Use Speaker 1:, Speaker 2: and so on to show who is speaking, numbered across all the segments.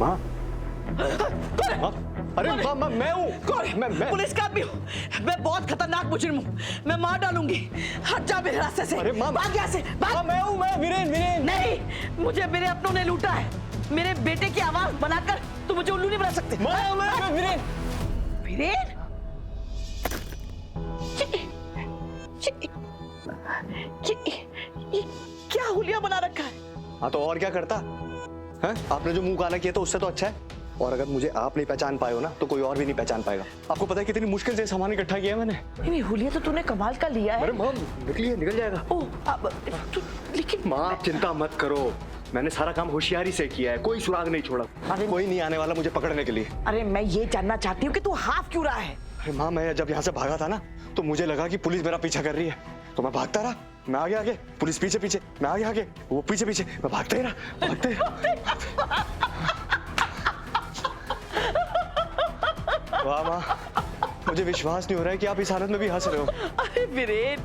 Speaker 1: माँ, अरे माँ, मैं हूँ।
Speaker 2: मैं पुलिस का आदमी हूँ। मैं बहुत खतरनाक मुजरिम हूँ। मैं मार डालूंगी। हट जा मेरे रास्ते से।
Speaker 1: अरे माँ,
Speaker 2: भाग यहाँ से, भाग।
Speaker 1: मैं हूँ, मैं वीरेन।
Speaker 2: नहीं, मुझे मेरे अपनों ने लूटा है। मेरे बेटे की आवाज बनाकर तुम मुझे उल्लू नहीं बना सकते।
Speaker 1: मैं वीरेन।
Speaker 2: वीरेन? ये क्या हुलिया बना रखा है?
Speaker 1: हाँ तो और क्या करता है? आपने जो मुंह काला किया तो उससे तो अच्छा है। और अगर मुझे आप नहीं पहचान पाए हो ना तो कोई और भी नहीं पहचान पाएगा। आपको पता है कितनी मुश्किल से सामान इकट्ठा किया है मैंने।
Speaker 2: नहीं, हुलिया तो तूने कमाल का लिया है।
Speaker 1: अरे माँ, निकल जाएगा।
Speaker 2: लेकिन
Speaker 1: माँ आप चिंता मत करो, मैंने सारा काम होशियारी से किया है, कोई सुराग नहीं छोड़ा। कोई नहीं आने वाला मुझे पकड़ने के लिए।
Speaker 2: अरे मैं ये जानना चाहती हूँ कि तू हाफ क्यों रहा है?
Speaker 1: अरे माँ, मैं जब यहाँ से भागा था ना तो मुझे लगा कि पुलिस मेरा पीछा कर रही है, तो मैं भागता रहा। मैं आगे, पुलिस पीछे, मैं आगे, वो पीछे, मैं भागते ही रहा। वाह माँ, मुझे विश्वास नहीं हो रहा है कि आप इस हालत में भी हंस रहे हो।
Speaker 2: अरे वीरेन,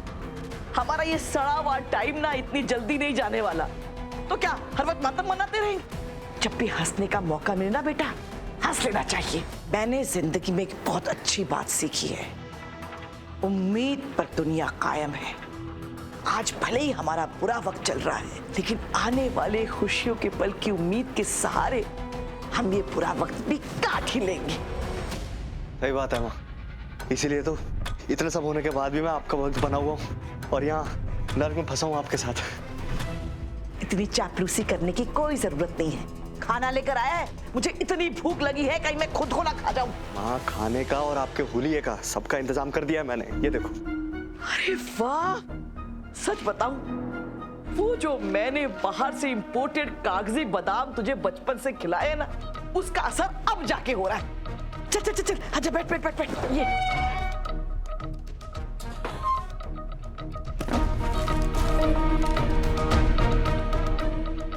Speaker 2: हमारा ये सड़ा हुआ टाइम ना इतनी जल्दी नहीं जाने वाला। तो क्या हर वक्त मातम मनाते रहेंगे? जब भी हंसने का मौका मिले ना बेटा, हंस लेना चाहिए। मैंने जिंदगी में एक बहुत अच्छी बात सीखी है, उम्मीद पर दुनिया कायम है। आज भले ही हमारा बुरा वक्त चल रहा है, लेकिन आने वाले खुशियों के पल की उम्मीद के सहारे हम ये बुरा वक्त भी काट ही लेंगे।
Speaker 1: सही बात है माँ, इसीलिए तो इतने सब होने के बाद भी मैं आपका वक्त बना हुआ हूँ और यहाँ नर्क में फंसा हूँ आपके साथ।
Speaker 2: इतनी चापलूसी करने की कोई जरूरत नहीं है। खाना लेकर आया है, मुझे इतनी भूख लगी है कहीं मैं खुद को ना खा जाऊं।
Speaker 1: माँ, खाने का और आपके हुलिये का सबका इंतजाम कर दिया है मैंने, ये देखो।
Speaker 2: अरे वाह, सच बताऊं, वो जो मैंने बाहर से इंपोर्टेड कागजी बादाम तुझे बचपन से खिलाए ना, उसका असर अब जाके हो रहा है। चल चल चल चल, अच्छा बैठ। ये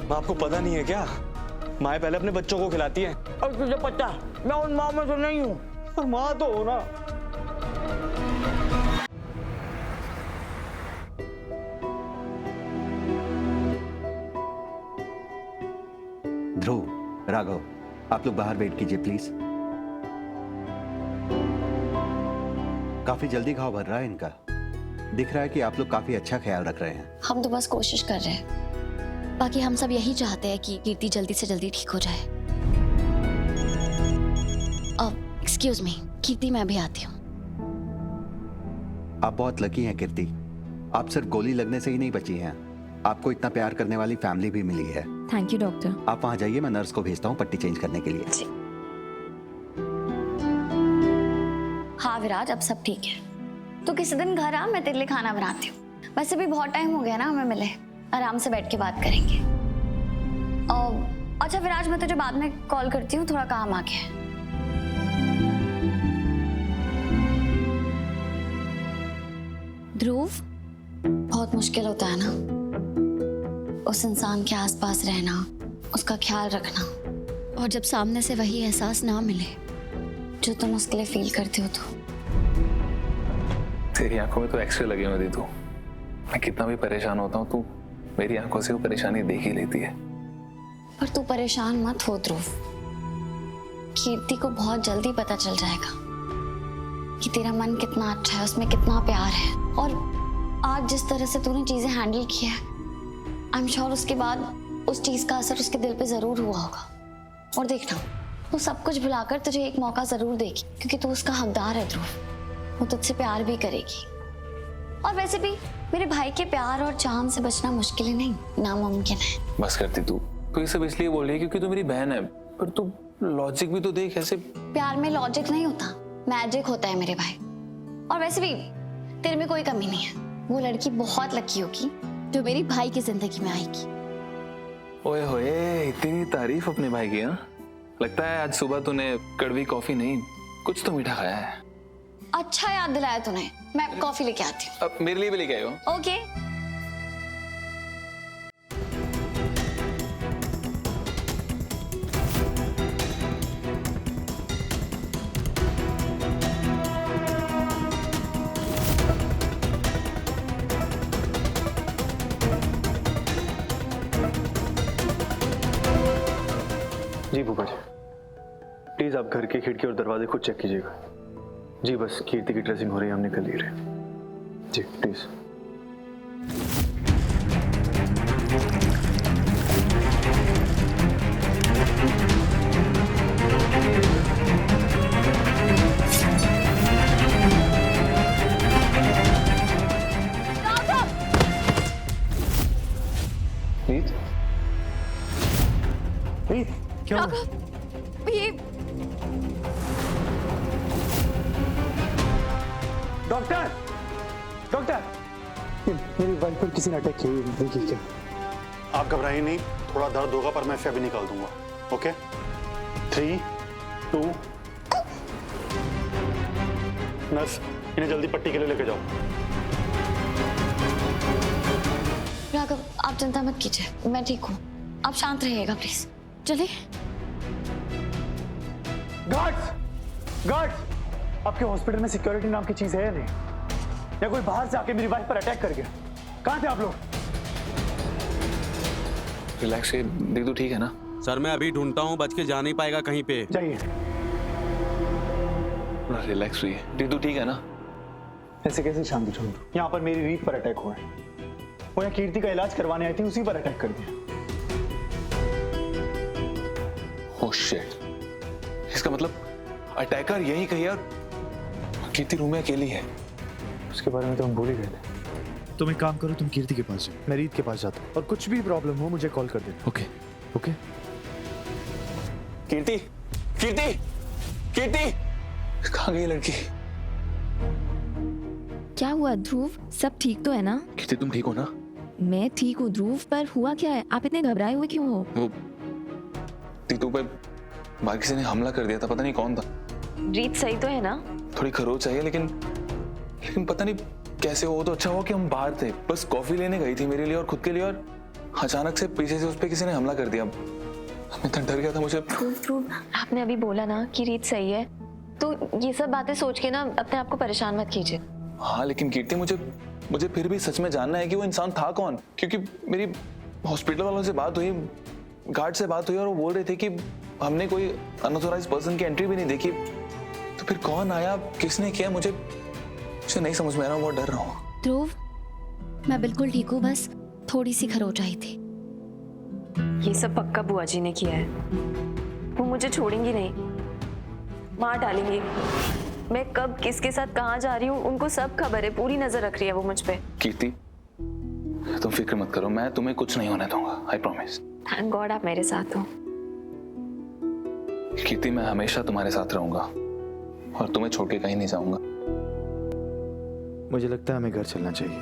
Speaker 1: माँ, आपको पता नहीं है क्या, माँ पहले अपने बच्चों को खिलाती है।
Speaker 2: और तुझे पता है मैं उन माँ में से नहीं हूँ।
Speaker 1: और माँ तो हो ना।
Speaker 3: ध्रुव, राघव, आप लोग बाहर वेट कीजिए प्लीज। काफी जल्दी घाव भर रहा है इनका। दिख रहा है कि आप लोग काफी अच्छा ख्याल रख रहे हैं।
Speaker 4: हम तो बस कोशिश कर रहे हैं, बाकी हम सब यही चाहते हैं कि कीर्ति जल्दी से जल्दी ठीक हो जाए। एक्सक्यूज मी कीर्ति, मैं भी आती हूँ।
Speaker 3: आप बहुत लकी हैं कीर्ति, आप सिर्फ गोली लगने से ही नहीं बची हैं, आपको इतना प्यार करने वाली फैमिली भी मिली है।
Speaker 5: Thank you doctor.
Speaker 3: आप वहां जाइए, मैं नर्स को भेजता हूँ पट्टी चेंज करने के लिए।
Speaker 4: हाँ विराज, अब सब ठीक है। तो किसी दिन घर आ, मैं तेरे लिए खाना बनाती हूँ। वैसे भी बहुत टाइम हो गया ना हमें मिले, आराम से बैठ के बात करेंगे। अच्छा विराज, मैं तुझे बाद में कॉल करती हूँ, थोड़ा काम आ गया है। ध्रुव, बहुत मुश्किल होता है ना उस इंसान के आसपास रहना, उसका ख्याल रखना, और जब सामने से वही एहसास ना मिले जो तुम उसके लिए फील करते हो। तो
Speaker 6: तेरी आंखों में तो एक्सरे लगे हुए तू। मैं कितना भी परेशान होता हूँ, तू मेरी आंखों से वो परेशानी देख ही लेती है।
Speaker 4: पर तू परेशान मत हो ध्रुव, कीर्ति को बहुत जल्दी पता चल जाएगा कि तेरा मन कितना अच्छा है, उसमें कितना प्यार है। और आज जिस तरह से तूने चीजें हैंडल किया है, आई एम श्योर उसके बाद उस चीज का असर उसके दिल पे जरूर हुआ होगा। और देखना, वो सब कुछ भुलाकर तुझे एक मौका जरूर देगी, क्योंकि तू उसका हकदार है ध्रुव। वो तुझसे प्यार भी करेगी। और वैसे भी मेरे भाई के प्यार और चाहम से बचना मुश्किल ही नहीं, नामुमकिन है।
Speaker 6: बस करती तू ये सब इसलिए बोल रही है क्योंकि तू मेरी बहन है, पर तू लॉजिक भी तो देख। ऐसे
Speaker 4: प्यार में लॉजिक नहीं होता, मैजिक होता है मेरे भाई। और वैसे भी तेरे में कोई कमी नहीं है। वो लड़की बहुत लकी होगी जो मेरी भाई की जिंदगी में आएगी।
Speaker 6: ओए होए, इतनी तारीफ अपने भाई की। हाँ, लगता है आज सुबह तूने कड़वी कॉफी नहीं, कुछ तो मीठा खाया है।
Speaker 4: अच्छा याद दिलाया तूने, मैं कॉफी लेके आती हूँ।
Speaker 6: अब मेरे लिए भी लेके आए हो?
Speaker 4: ओके।
Speaker 1: जी भूपा जी, प्लीज आप घर की खिड़की और दरवाजे खुद चेक कीजिएगा। जी बस कीर्ति की ड्रेसिंग हो रही है, हम निकल ही रहे। जी प्लीज।
Speaker 6: रीत,
Speaker 1: रीत क्या हुआ?
Speaker 4: ये
Speaker 1: डॉक्टर, डॉक्टर, मेरी वाइफ पर किसी ने अटैक किया, देखिए क्या।
Speaker 5: आप घबराइए नहीं, थोड़ा दर्द होगा पर मैं इसे अभी निकाल दूंगा। ओके 3 2 नर्स, इन्हें जल्दी पट्टी के लिए लेके जाओ।
Speaker 4: राघव, आप चिंता मत कीजिए, मैं ठीक हूँ। आप शांत रहिएगा प्लीज। चलिए।
Speaker 1: गार्ड्स, गार्ड्स, आपके हॉस्पिटल में सिक्योरिटी नाम की चीज है या नहीं? या कोई बाहर से आके मेरी वाइफ पर अटैक कर गया? कहाँ थे आप लोग?
Speaker 6: रिलैक्स, ये दीदू ठीक है ना?
Speaker 7: सर मैं अभी ढूंढता हूँ, बच के जा नहीं पाएगा कहीं पे।
Speaker 1: जाइए।
Speaker 6: रिलैक्स हुई है, दीदू ठीक है ना?
Speaker 1: ऐसे कैसे शांति छोड़ दूं? यहाँ पर मेरी रीत पर अटैक हुआ है। वो यहाँ कीर्ति का इलाज करवाने आई थी, उसी पर अटैक कर दिया।
Speaker 6: ओह शिट, इसका मतलब अटैकर यही कहीं और कीर्ति रूम में अकेली है।
Speaker 1: उसके बारे में तो हम भूल ही गए थे।
Speaker 8: तुम एक काम करो, तुम कीर्ति के पास जाओ, मैं रीत के पास जाता हूँ, और कुछ भी प्रॉब्लम हो मुझे कॉल कर देना।
Speaker 6: Okay
Speaker 8: okay?
Speaker 6: कीर्ति, कीर्ति, कीर्ति, कहाँ गई लड़की?
Speaker 9: क्या हुआ ध्रुव, सब ठीक तो है ना?
Speaker 6: कीर्ति तुम ठीक हो ना?
Speaker 9: मैं ठीक हूँ ध्रुव, पर हुआ क्या है? आप इतने घबराए हुए क्यों हो?
Speaker 6: वो तीतू पे बाहर किसी ने हमला कर दिया था, पता नहीं कौन था।
Speaker 9: रीत सही तो है ना?
Speaker 6: थोड़ी खरोच चाहिए, लेकिन पता नहीं कैसे हो। तो अच्छा हुआ कि हम बाहर थे, बस कॉफी लेने गई थी मेरे लिए और खुद के लिए, और अचानक से पीछे से उस पे किसी ने हमला कर दिया। मैं इतना डर गया था मुझे।
Speaker 9: ध्रुव, आपने अभी बोला ना कि रीत सही है, तो ये सब बातें सोच के ना अपने आप को परेशान मत कीजिए।
Speaker 6: हाँ लेकिन कीर्ति, मुझे फिर भी सच में जानना है कि वो इंसान था कौन, क्योंकि मेरी हॉस्पिटल वालों से बात हुई, गार्ड से बात हुई, और वो बोल रहे थे कि हमने कोई अनऑथोराइज्ड पर्सन की एंट्री भी नहीं देखी। तो फिर कौन आया, किसने किया, मुझे नहीं समझ में आ रहा, बहुत डर रहा हूँ।
Speaker 4: ध्रुव, मैं बिल्कुल ठीक हूँ, बस थोड़ी सी खरोच आई थी।
Speaker 9: ये सब पक्का बुआ जी ने किया है, वो मुझे छोड़ेंगी नहीं, मार डालेंगी। मैं कब किसके साथ कहाँ जा रही हूँ उनको सब खबर है, पूरी नजर रख रही है वो मुझ पे।
Speaker 6: कीर्ति तुम फिक्र मत करो, मैं तुम्हें कुछ नहीं होने दूंगा, आई प्रॉमिस।
Speaker 9: थैंक गॉड आप मेरे साथ हो।
Speaker 6: कीर्ति मैं हमेशा तुम्हारे साथ रहूंगा और तुम्हें छोड़ के कहीं नहीं जाऊंगा।
Speaker 8: मुझे लगता है हमें घर चलना चाहिए,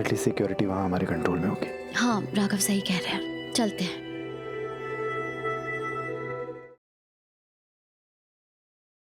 Speaker 8: एटलीस्ट सिक्योरिटी वहाँ हमारे कंट्रोल में होगी।
Speaker 4: हाँ राघव सही कह रहे हैं, चलते हैं।